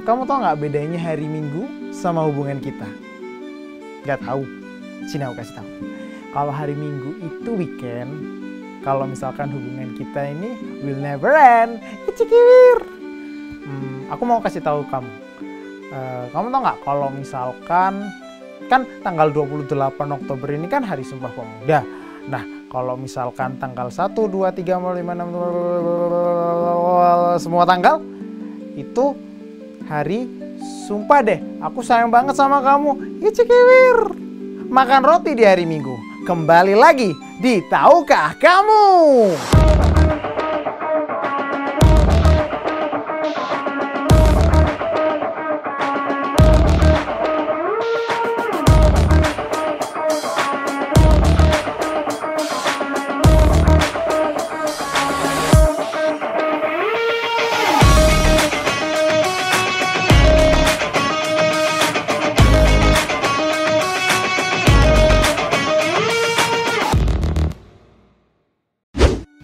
Kamu tahu nggak bedanya hari Minggu sama hubungan kita? Nggak tahu? Sini aku kasih tahu. Kalau hari Minggu itu weekend, kalau misalkan hubungan kita ini will never end. Icikiwir. Aku mau kasih tahu kamu. Kamu tahu nggak kalau misalkan kan tanggal 28 Oktober ini kan Hari Sumpah Pemuda. Nah, kalau misalkan tanggal 1, 2, 3, 4, 5, 6, semua tanggal itu hari sumpah deh. Aku sayang banget sama kamu. Icikiwir. Makan roti di hari Minggu. Kembali lagi di Tahukah Kamu?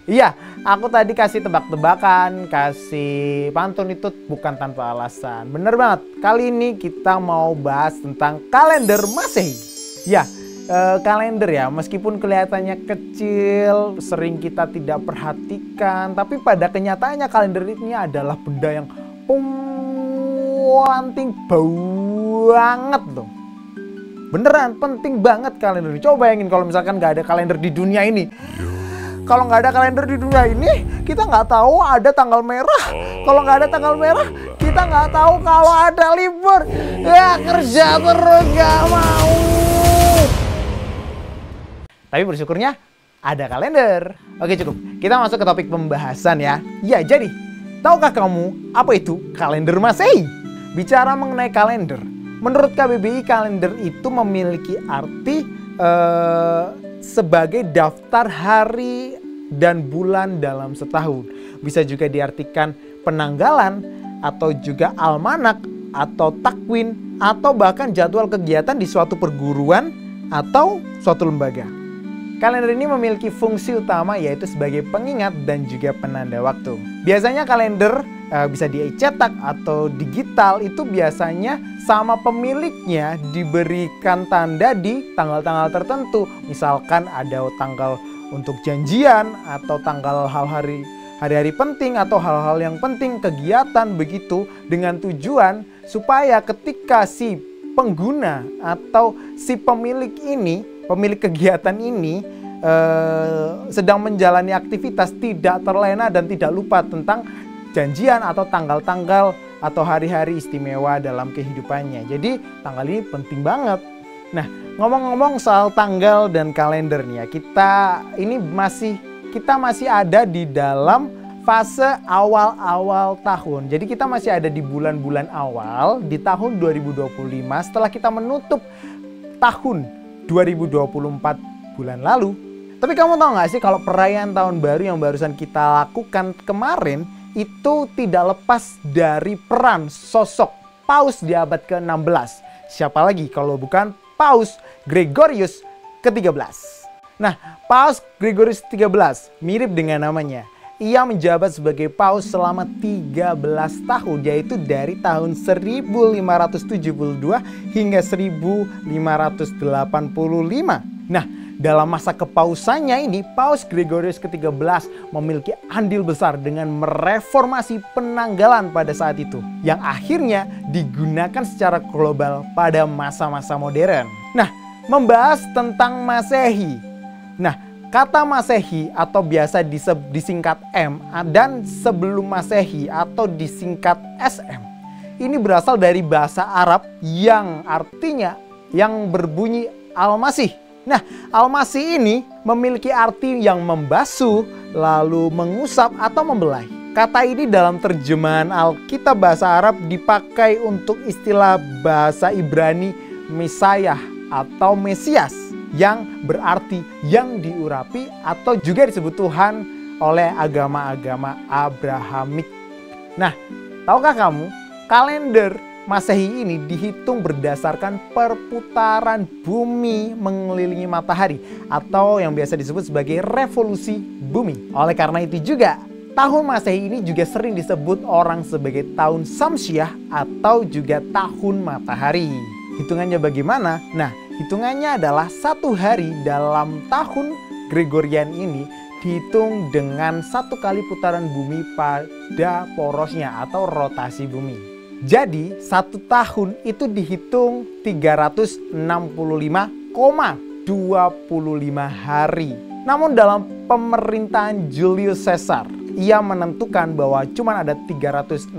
Iya, aku tadi kasih tebak-tebakan, kasih pantun itu bukan tanpa alasan. Bener banget, kali ini kita mau bahas tentang kalender Masehi. Ya, kalender ya, meskipun kelihatannya kecil, sering kita tidak perhatikan, tapi pada kenyataannya kalender ini adalah benda yang penting banget loh. Beneran, penting banget kalender ini. Coba bayangin kalau misalkan nggak ada kalender di dunia ini. Kalau nggak ada kalender di dunia ini, kita nggak tahu ada tanggal merah. Kalau nggak ada tanggal merah, kita nggak tahu kalau ada libur. Ya kerja terus nggak mau. Tapi bersyukurnya ada kalender. Oke cukup, kita masuk ke topik pembahasan ya. Ya jadi, tahukah kamu apa itu kalender Masehi? Bicara mengenai kalender, menurut KBBI kalender itu memiliki arti sebagai daftar hari dan bulan dalam setahun. Bisa juga diartikan penanggalan atau juga almanak atau takwin atau bahkan jadwal kegiatan di suatu perguruan atau suatu lembaga. Kalender ini memiliki fungsi utama yaitu sebagai pengingat dan juga penanda waktu. Biasanya kalender bisa dicetak atau digital, itu biasanya sama pemiliknya diberikan tanda di tanggal-tanggal tertentu. Misalkan ada tanggal untuk janjian atau tanggal hari-hari penting atau hal-hal yang penting, kegiatan begitu, dengan tujuan supaya ketika si pengguna atau si pemilik kegiatan ini sedang menjalani aktivitas tidak terlena dan tidak lupa tentang janjian atau tanggal-tanggal atau hari-hari istimewa dalam kehidupannya. Jadi tanggal ini penting banget. Nah, ngomong-ngomong soal tanggal dan kalender nih ya, kita masih ada di dalam fase awal-awal tahun. Jadi kita masih ada di bulan-bulan awal di tahun 2025 setelah kita menutup tahun 2024 bulan lalu. Tapi kamu tahu nggak sih kalau perayaan tahun baru yang barusan kita lakukan kemarin itu tidak lepas dari peran sosok Paus di abad ke-16. Siapa lagi kalau bukan Paus Gregorius ke-13. Nah, Paus Gregorius ke-13 mirip dengan namanya. Ia menjabat sebagai Paus selama 13 tahun, yaitu dari tahun 1572 hingga 1585. Nah, dalam masa kepausannya ini, Paus Gregorius ke-13 memiliki andil besar dengan mereformasi penanggalan pada saat itu, yang akhirnya digunakan secara global pada masa-masa modern. Nah, membahas tentang Masehi. Nah, kata Masehi atau biasa disingkat M dan sebelum Masehi atau disingkat SM, ini berasal dari bahasa Arab yang artinya yang berbunyi Al-Masih. Nah, Al-Masih ini memiliki arti yang membasuh, lalu mengusap atau membelai. Kata ini dalam terjemahan Alkitab bahasa Arab dipakai untuk istilah bahasa Ibrani Mesayah atau Mesias, yang berarti yang diurapi atau juga disebut Tuhan oleh agama-agama Abrahamik. Nah, tahukah kamu kalender Masehi ini dihitung berdasarkan perputaran bumi mengelilingi matahari atau yang biasa disebut sebagai revolusi bumi. Oleh karena itu juga tahun Masehi ini juga sering disebut orang sebagai tahun Samsiah atau juga tahun matahari. Hitungannya bagaimana? Nah, hitungannya adalah 1 hari dalam tahun Gregorian ini dihitung dengan 1 kali putaran bumi pada porosnya atau rotasi bumi. Jadi 1 tahun itu dihitung 365,25 hari. Namun dalam pemerintahan Julius Caesar, ia menentukan bahwa cuma ada 365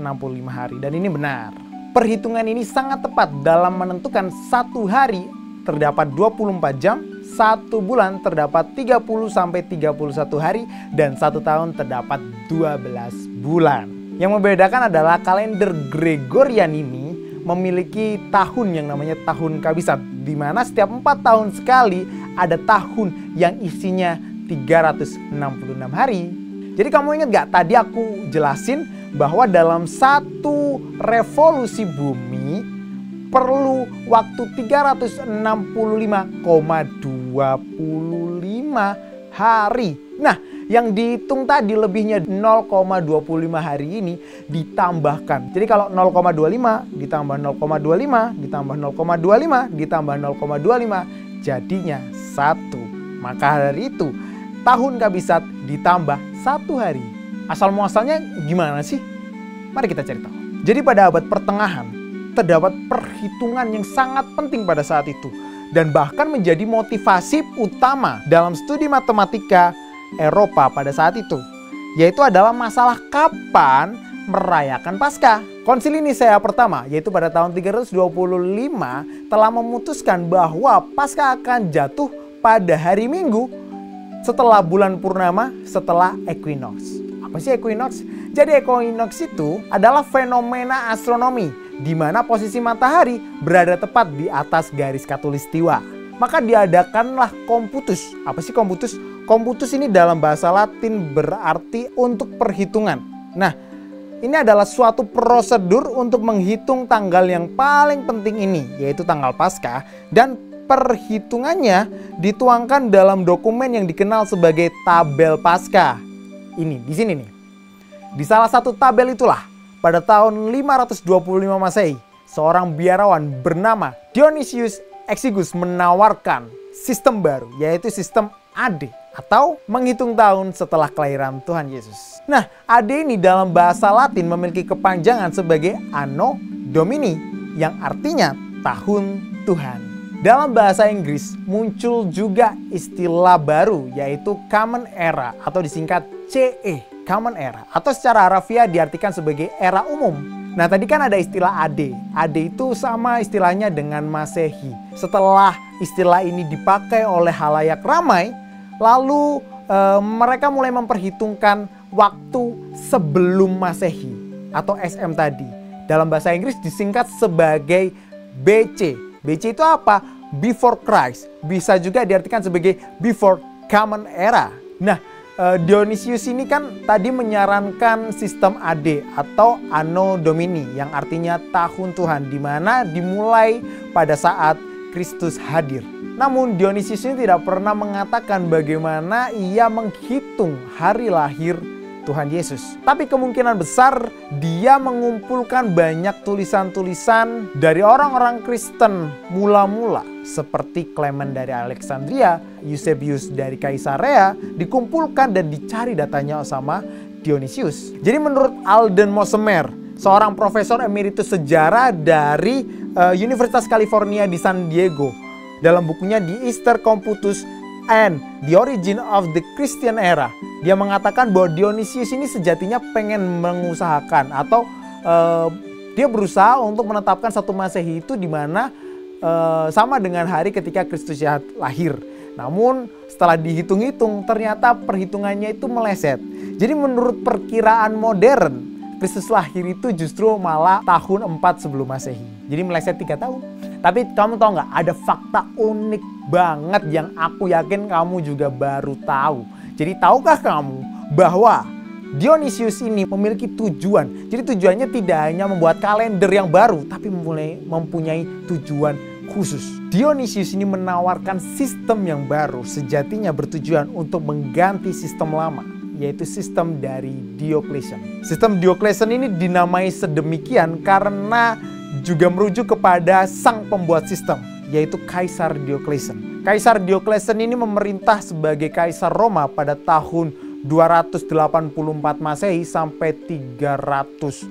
hari, dan ini benar. Perhitungan ini sangat tepat dalam menentukan 1 hari terdapat 24 jam, 1 bulan terdapat 30-31 hari, dan 1 tahun terdapat 12 bulan. Yang membedakan adalah kalender Gregorian ini memiliki tahun yang namanya tahun kabisat, di mana setiap 4 tahun sekali ada tahun yang isinya 366 hari. Jadi kamu ingat gak tadi aku jelasin bahwa dalam 1 revolusi bumi perlu waktu 365,25 hari. Nah, yang dihitung tadi lebihnya 0,25 hari ini ditambahkan. Jadi kalau 0,25 ditambah 0,25 ditambah 0,25 ditambah 0,25 jadinya 1. Maka dari itu tahun kabisat ditambah 1 hari. Asal muasalnya gimana sih? Mari kita cari tahu. Jadi pada abad pertengahan terdapat perhitungan yang sangat penting pada saat itu, dan bahkan menjadi motivasi utama dalam studi matematika Eropa pada saat itu, yaitu adalah masalah kapan merayakan Paskah. Konsili Nisea pertama, yaitu pada tahun 325, telah memutuskan bahwa Paskah akan jatuh pada hari Minggu setelah bulan purnama, setelah equinox. Apa sih equinox? Jadi equinox itu adalah fenomena astronomi di mana posisi matahari berada tepat di atas garis khatulistiwa. Maka diadakanlah komputus. Apa sih komputus? Komputus ini dalam bahasa Latin berarti untuk perhitungan. Nah, ini adalah suatu prosedur untuk menghitung tanggal yang paling penting ini, yaitu tanggal Paskah, dan perhitungannya dituangkan dalam dokumen yang dikenal sebagai tabel Paskah. Ini di sini nih. Di salah satu tabel itulah pada tahun 525 Masehi, seorang biarawan bernama Dionysius Exiguus menawarkan sistem baru, yaitu sistem AD atau menghitung tahun setelah kelahiran Tuhan Yesus. Nah, AD ini dalam bahasa Latin memiliki kepanjangan sebagai Anno Domini yang artinya tahun Tuhan. Dalam bahasa Inggris muncul juga istilah baru, yaitu Common Era atau disingkat CE, Common Era, atau secara harafiah diartikan sebagai era umum. Nah, tadi kan ada istilah AD. AD itu sama istilahnya dengan Masehi. Setelah istilah ini dipakai oleh halayak ramai, lalu mereka mulai memperhitungkan waktu sebelum Masehi atau SM tadi. Dalam bahasa Inggris disingkat sebagai BC. BC itu apa? Before Christ. Bisa juga diartikan sebagai Before Common Era. Nah, Dionysius ini kan tadi menyarankan sistem AD atau Anno Domini yang artinya tahun Tuhan, di mana dimulai pada saat Kristus hadir. Namun Dionysius ini tidak pernah mengatakan bagaimana ia menghitung hari lahir Tuhan Yesus. Tapi kemungkinan besar dia mengumpulkan banyak tulisan-tulisan dari orang-orang Kristen mula-mula seperti Clement dari Alexandria, Eusebius dari Kaisarea, dikumpulkan dan dicari datanya sama Dionysius. Jadi menurut Alden Mossemer, seorang profesor emeritus sejarah dari Universitas California di San Diego, dalam bukunya The Easter Computus and the Origin of the Christian Era, dia mengatakan bahwa Dionysius ini sejatinya pengen mengusahakan atau dia berusaha untuk menetapkan satu Masehi itu di mana sama dengan hari ketika Kristus lahir. Namun setelah dihitung-hitung ternyata perhitungannya itu meleset. Jadi menurut perkiraan modern, Kristus lahir itu justru malah tahun 4 sebelum Masehi. Jadi meleset 3 tahun. Tapi kamu tahu nggak, ada fakta unik banget yang aku yakin kamu juga baru tahu. Jadi tahukah kamu bahwa Dionysius ini memiliki tujuan. Jadi tujuannya tidak hanya membuat kalender yang baru, tapi mempunyai tujuan khusus. Dionysius ini menawarkan sistem yang baru, sejatinya bertujuan untuk mengganti sistem lama, yaitu sistem dari Diocletian. Sistem Diocletian ini dinamai sedemikian karena juga merujuk kepada sang pembuat sistem, yaitu Kaisar Diocletian. Kaisar Diocletian ini memerintah sebagai Kaisar Roma pada tahun 284 Masehi sampai 305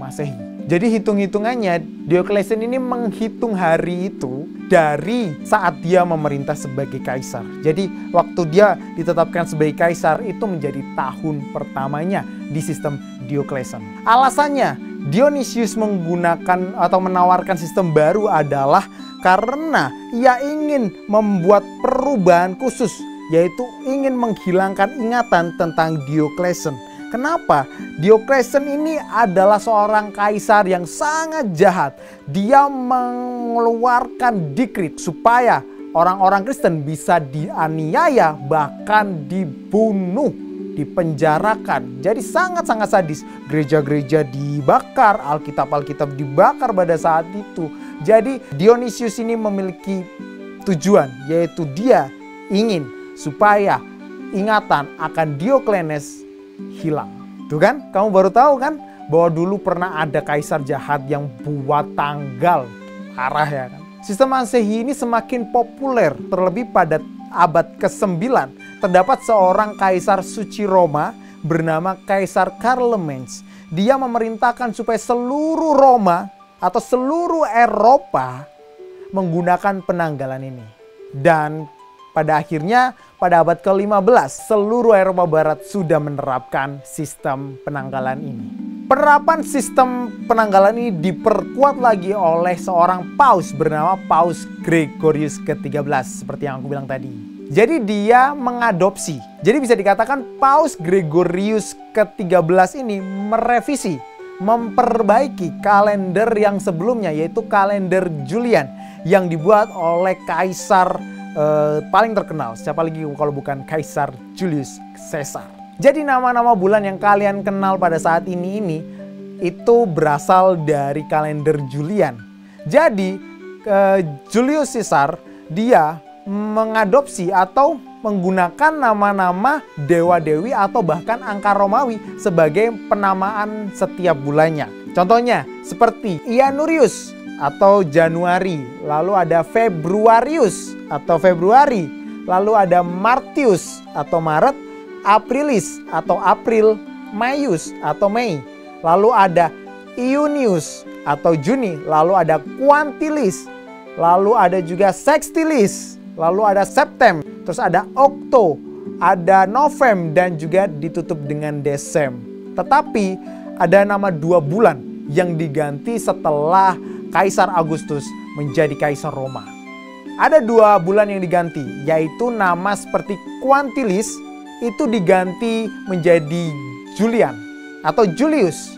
Masehi. Jadi hitung-hitungannya Diocletian ini menghitung hari itu dari saat dia memerintah sebagai kaisar. Jadi waktu dia ditetapkan sebagai kaisar itu menjadi tahun pertamanya di sistem Diocletian. Alasannya Dionysius menggunakan atau menawarkan sistem baru adalah karena ia ingin membuat perubahan khusus, yaitu ingin menghilangkan ingatan tentang Diocletian. Kenapa? Diocletian ini adalah seorang kaisar yang sangat jahat. Dia mengeluarkan dekret supaya orang-orang Kristen bisa dianiaya, bahkan dibunuh, dipenjarakan. Jadi sangat-sangat sadis. Gereja-gereja dibakar, Alkitab-Alkitab dibakar pada saat itu. Jadi Dionysius ini memiliki tujuan, yaitu dia ingin supaya ingatan akan Dioclenes hilang. Tuh kan, kamu baru tahu kan bahwa dulu pernah ada kaisar jahat yang buat tanggal. Parah ya kan. Sistem Masehi ini semakin populer, terlebih pada abad ke-9 terdapat seorang kaisar suci Roma bernama Kaisar Charlemagne. Dia memerintahkan supaya seluruh Roma atau seluruh Eropa menggunakan penanggalan ini. Dan pada akhirnya pada abad ke-15 seluruh Eropa Barat sudah menerapkan sistem penanggalan ini. Penerapan sistem penanggalan ini diperkuat lagi oleh seorang paus bernama Paus Gregorius ke-13 seperti yang aku bilang tadi. Jadi dia mengadopsi. Jadi bisa dikatakan Paus Gregorius ke-13 ini merevisi, memperbaiki kalender yang sebelumnya, yaitu kalender Julian yang dibuat oleh kaisar paling terkenal. Siapa lagi kalau bukan Kaisar Julius Caesar. Jadi nama-nama bulan yang kalian kenal pada saat ini itu berasal dari kalender Julian. Jadi Julius Caesar dia mengadopsi atau menggunakan nama-nama dewa-dewi atau bahkan angka Romawi sebagai penamaan setiap bulannya. Contohnya seperti Ianurius atau Januari, lalu ada Februarius atau Februari, lalu ada Martius atau Maret, Aprilis atau April, Maius atau Mei, lalu ada Iunius atau Juni, lalu ada Quintilis, lalu ada juga Sextilis, lalu ada Septem, terus ada Okto, ada Novem, dan juga ditutup dengan Desem. Tetapi ada nama 2 bulan yang diganti setelah Kaisar Agustus menjadi Kaisar Roma. Ada 2 bulan yang diganti, yaitu nama seperti Quintilis itu diganti menjadi Julian atau Julius,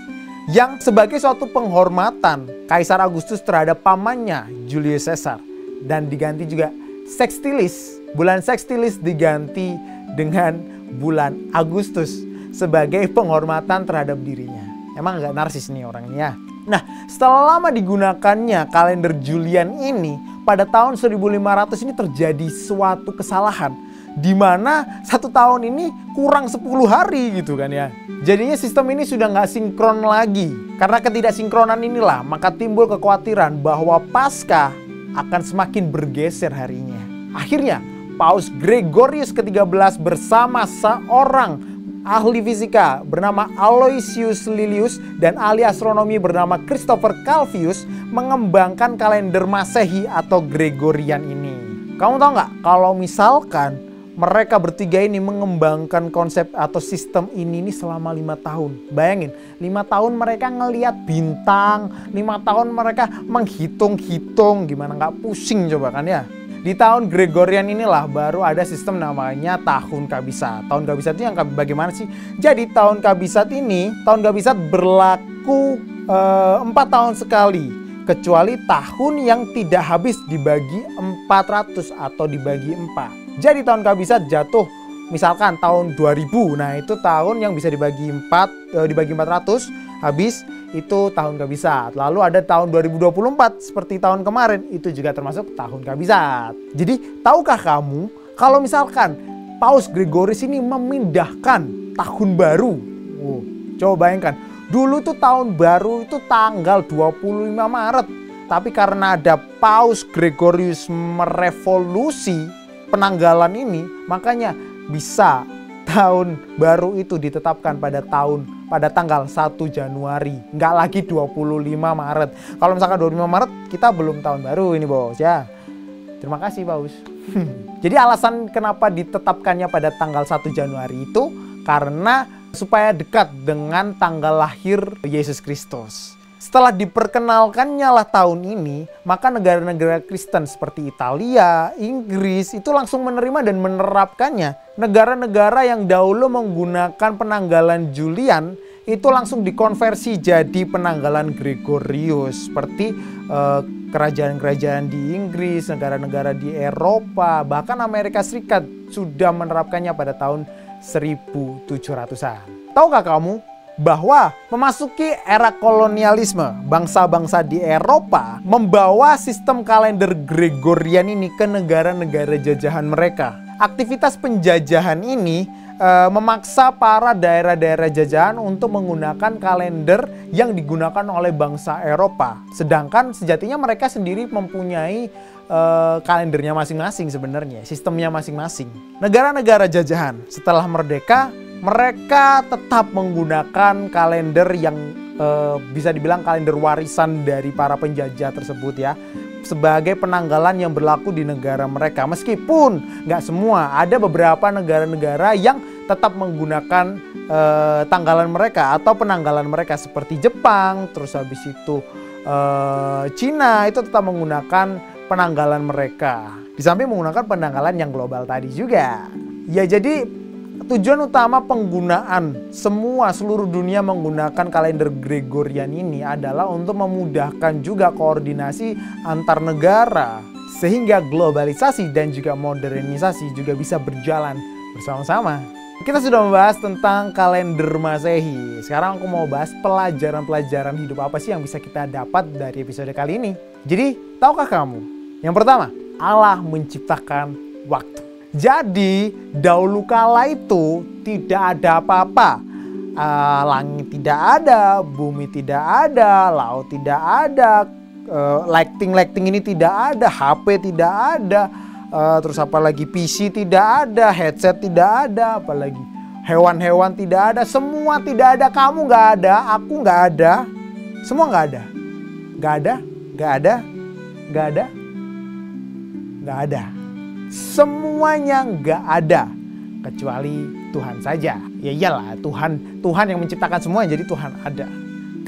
yang sebagai suatu penghormatan Kaisar Agustus terhadap pamannya Julius Caesar. Dan diganti juga Sextilis. Bulan Sextilis diganti dengan bulan Agustus sebagai penghormatan terhadap dirinya. Emang nggak narsis nih orang ini ya. Nah, setelah lama digunakannya kalender Julian ini, pada tahun 1500 ini terjadi suatu kesalahan. Di mana 1 tahun ini kurang 10 hari gitu kan ya. Jadinya sistem ini sudah nggak sinkron lagi. Karena ketidaksinkronan inilah maka timbul kekhawatiran bahwa Paskah akan semakin bergeser harinya. Akhirnya Paus Gregorius ke-13 bersama seorang ahli fisika bernama Aloysius Lilius dan ahli astronomi bernama Christopher Calvius mengembangkan kalender Masehi atau Gregorian ini. Kamu tahu nggak kalau misalkan mereka bertiga ini mengembangkan konsep atau sistem ini selama 5 tahun. Bayangin, 5 tahun mereka ngelihat bintang, 5 tahun mereka menghitung-hitung, gimana nggak pusing coba kan ya. Di tahun Gregorian inilah baru ada sistem namanya tahun kabisat. Tahun kabisat itu yang bagaimana sih? Jadi tahun kabisat ini, tahun kabisat berlaku 4 tahun sekali. Kecuali tahun yang tidak habis dibagi 400 atau dibagi 4. Jadi tahun kabisat jatuh misalkan tahun 2000. Nah itu tahun yang bisa dibagi 400 habis. Itu tahun kabisat. Lalu ada tahun 2024 seperti tahun kemarin, itu juga termasuk tahun kabisat. Jadi tahukah kamu kalau misalkan Paus Gregorius ini memindahkan tahun baru. Coba bayangkan, dulu tuh tahun baru itu tanggal 25 Maret. Tapi karena ada Paus Gregorius merevolusi penanggalan ini, makanya bisa tahun baru itu ditetapkan pada tanggal 1 Januari. Nggak lagi 25 Maret. Kalau misalkan 25 Maret kita belum tahun baru ini bos ya. Terima kasih Paus. Jadi alasan kenapa ditetapkannya pada tanggal 1 Januari itu karena supaya dekat dengan tanggal lahir Yesus Kristus. Setelah diperkenalkannya lah tahun ini, maka negara-negara Kristen seperti Italia, Inggris itu langsung menerima dan menerapkannya. Negara-negara yang dahulu menggunakan penanggalan Julian itu langsung dikonversi jadi penanggalan Gregorius. Seperti kerajaan-kerajaan di Inggris, negara-negara di Eropa, bahkan Amerika Serikat sudah menerapkannya pada tahun 1700-an. Tahukah kamu bahwa memasuki era kolonialisme, bangsa-bangsa di Eropa membawa sistem kalender Gregorian ini ke negara-negara jajahan mereka. Aktivitas penjajahan ini memaksa para daerah-daerah jajahan untuk menggunakan kalender yang digunakan oleh bangsa Eropa. Sedangkan sejatinya mereka sendiri mempunyai kalendernya masing-masing sebenarnya, sistemnya masing-masing. Negara-negara jajahan setelah merdeka, mereka tetap menggunakan kalender yang bisa dibilang kalender warisan dari para penjajah tersebut ya, sebagai penanggalan yang berlaku di negara mereka. Meskipun nggak semua, ada beberapa negara-negara yang tetap menggunakan tanggalan mereka atau penanggalan mereka seperti Jepang, terus habis itu Cina itu tetap menggunakan penanggalan mereka. Di samping menggunakan penanggalan yang global tadi juga. Ya jadi tujuan utama penggunaan seluruh dunia menggunakan kalender Gregorian ini adalah untuk memudahkan juga koordinasi antar negara. Sehingga globalisasi dan juga modernisasi juga bisa berjalan bersama-sama. Kita sudah membahas tentang kalender Masehi. Sekarang aku mau bahas pelajaran-pelajaran hidup apa sih yang bisa kita dapat dari episode kali ini. Jadi, tahukah kamu? Yang pertama, Allah menciptakan waktu. Jadi dahulu kala itu tidak ada apa-apa. Langit tidak ada, bumi tidak ada, laut tidak ada, lighting ini tidak ada, HP tidak ada, terus apalagi PC tidak ada, headset tidak ada, apalagi hewan-hewan tidak ada, semua tidak ada. Kamu nggak ada, aku nggak ada, semua nggak ada, nggak ada, nggak ada, nggak ada, nggak ada. Semuanya nggak ada kecuali Tuhan saja. Ya iyalah, Tuhan yang menciptakan semua, jadi Tuhan ada.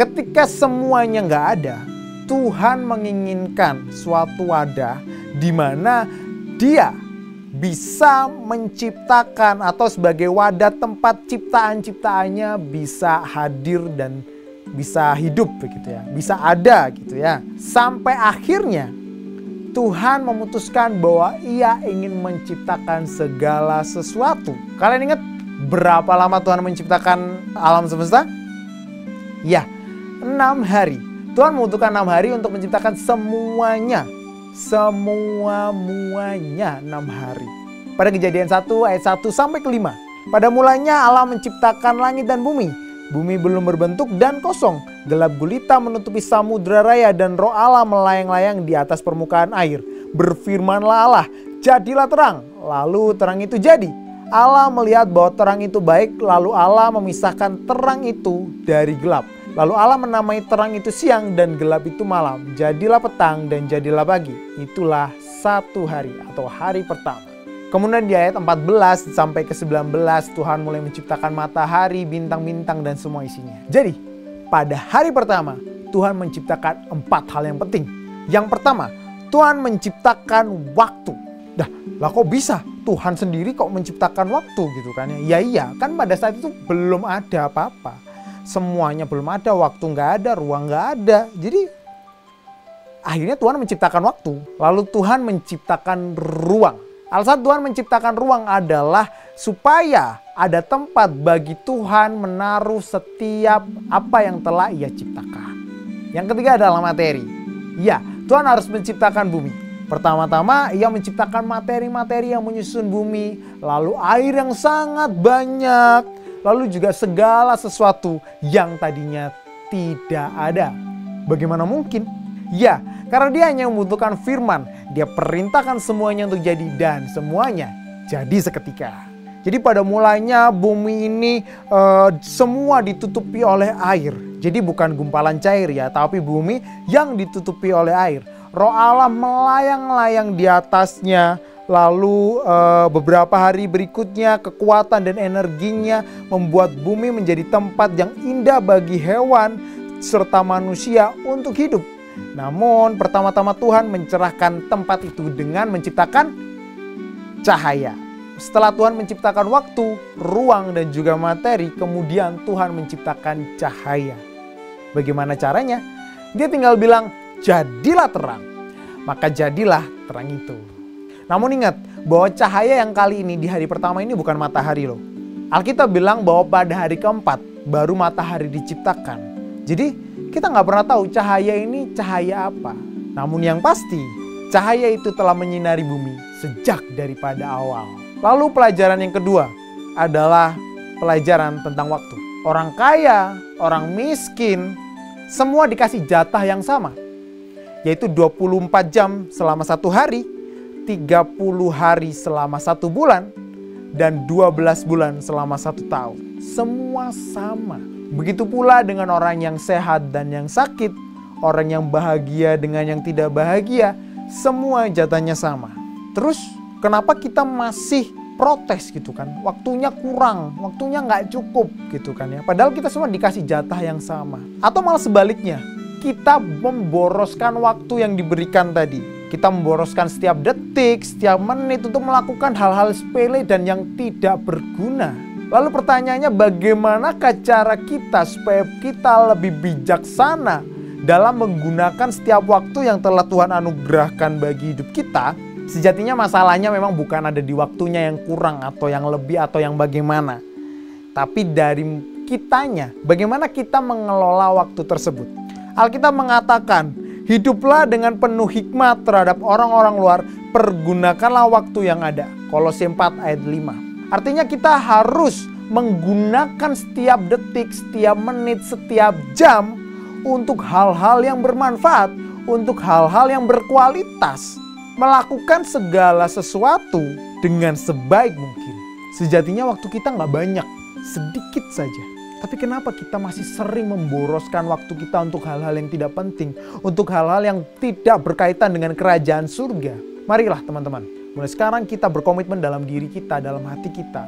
Ketika semuanya nggak ada, Tuhan menginginkan suatu wadah di mana Dia bisa menciptakan atau sebagai wadah tempat ciptaan-ciptaannya bisa hadir dan bisa hidup begitu ya, bisa ada gitu ya. Sampai akhirnya Tuhan memutuskan bahwa Ia ingin menciptakan segala sesuatu. Kalian ingat berapa lama Tuhan menciptakan alam semesta? Ya, 6 hari. Tuhan membutuhkan 6 hari untuk menciptakan semuanya. Semuanya 6 hari. Pada Kejadian 1 ayat 1 sampai ke 5. Pada mulanya Allah menciptakan langit dan bumi. Bumi belum berbentuk dan kosong. Gelap gulita menutupi samudra raya dan roh Allah melayang-layang di atas permukaan air. Berfirmanlah Allah, jadilah terang. Lalu terang itu jadi. Allah melihat bahwa terang itu baik, lalu Allah memisahkan terang itu dari gelap. Lalu Allah menamai terang itu siang dan gelap itu malam. Jadilah petang dan jadilah pagi. Itulah satu hari atau hari pertama. Kemudian di ayat 14 sampai ke 19 Tuhan mulai menciptakan matahari, bintang-bintang dan semua isinya. Jadi pada hari pertama Tuhan menciptakan 4 hal yang penting. Yang pertama, Tuhan menciptakan waktu. Lah kok bisa? Tuhan sendiri kok menciptakan waktu gitu kan ya? Iya, kan pada saat itu belum ada apa-apa. Semuanya belum ada, waktu nggak ada, ruang nggak ada. Jadi akhirnya Tuhan menciptakan waktu. Lalu Tuhan menciptakan ruang. Alasan Tuhan menciptakan ruang adalah supaya ada tempat bagi Tuhan menaruh setiap apa yang telah Ia ciptakan. Yang ketiga adalah materi. Ya, Tuhan harus menciptakan bumi. Pertama-tama ia menciptakan materi-materi yang menyusun bumi, lalu air yang sangat banyak, lalu juga segala sesuatu yang tadinya tidak ada. Bagaimana mungkin? Ya, karena dia hanya membutuhkan firman. Dia perintahkan semuanya untuk jadi dan semuanya jadi seketika. Jadi pada mulanya bumi ini semua ditutupi oleh air. Jadi bukan gumpalan cair ya, tapi bumi yang ditutupi oleh air. Roh Allah melayang-layang di atasnya. Lalu beberapa hari berikutnya kekuatan dan energinya membuat bumi menjadi tempat yang indah bagi hewan serta manusia untuk hidup. Namun pertama-tama Tuhan mencerahkan tempat itu dengan menciptakan cahaya. Setelah Tuhan menciptakan waktu, ruang dan juga materi, kemudian Tuhan menciptakan cahaya. Bagaimana caranya? Dia tinggal bilang, jadilah terang. Maka jadilah terang itu. Namun ingat bahwa cahaya yang kali ini di hari pertama ini bukan matahari loh. Alkitab bilang bahwa pada hari keempat baru matahari diciptakan. Jadi kita nggak pernah tahu cahaya ini cahaya apa. Namun yang pasti cahaya itu telah menyinari bumi sejak daripada awal. Lalu pelajaran yang kedua adalah pelajaran tentang waktu. Orang kaya, orang miskin, semua dikasih jatah yang sama. Yaitu 24 jam selama satu hari, 30 hari selama 1 bulan, dan 12 bulan selama 1 tahun. Semua sama. Begitu pula dengan orang yang sehat dan yang sakit, orang yang bahagia dengan yang tidak bahagia, semua jatahnya sama. Terus kenapa kita masih protes gitu kan? Waktunya kurang, waktunya nggak cukup gitu kan ya. Padahal kita semua dikasih jatah yang sama. Atau malah sebaliknya, kita memboroskan waktu yang diberikan tadi. Kita memboroskan setiap detik, setiap menit untuk melakukan hal-hal sepele dan yang tidak berguna. Lalu pertanyaannya, bagaimanakah cara kita supaya kita lebih bijaksana dalam menggunakan setiap waktu yang telah Tuhan anugerahkan bagi hidup kita? Sejatinya masalahnya memang bukan ada di waktunya yang kurang atau yang lebih atau yang bagaimana. Tapi dari kitanya, bagaimana kita mengelola waktu tersebut. Alkitab mengatakan, hiduplah dengan penuh hikmat terhadap orang-orang luar, pergunakanlah waktu yang ada. Kolose 4 ayat 5. Artinya kita harus menggunakan setiap detik, setiap menit, setiap jam untuk hal-hal yang bermanfaat, untuk hal-hal yang berkualitas. Melakukan segala sesuatu dengan sebaik mungkin. Sejatinya waktu kita nggak banyak, sedikit saja. Tapi kenapa kita masih sering memboroskan waktu kita untuk hal-hal yang tidak penting, untuk hal-hal yang tidak berkaitan dengan kerajaan surga? Marilah teman-teman, mulai sekarang kita berkomitmen dalam diri kita, dalam hati kita,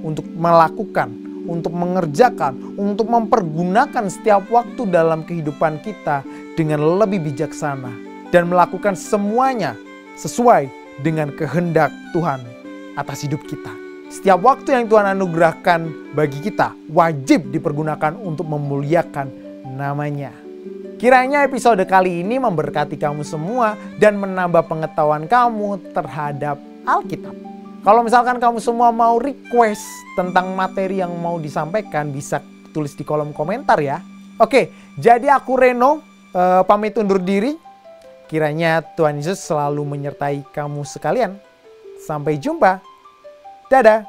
untuk melakukan, untuk mengerjakan, untuk mempergunakan setiap waktu dalam kehidupan kita dengan lebih bijaksana. Dan melakukan semuanya sesuai dengan kehendak Tuhan atas hidup kita. Setiap waktu yang Tuhan anugerahkan bagi kita wajib dipergunakan untuk memuliakan namanya. Kiranya episode kali ini memberkati kamu semua dan menambah pengetahuan kamu terhadap Alkitab. Kalau misalkan kamu semua mau request tentang materi yang mau disampaikan, bisa tulis di kolom komentar ya. Oke, jadi aku Reno, pamit undur diri. Kiranya Tuhan Yesus selalu menyertai kamu sekalian. Sampai jumpa. Dadah.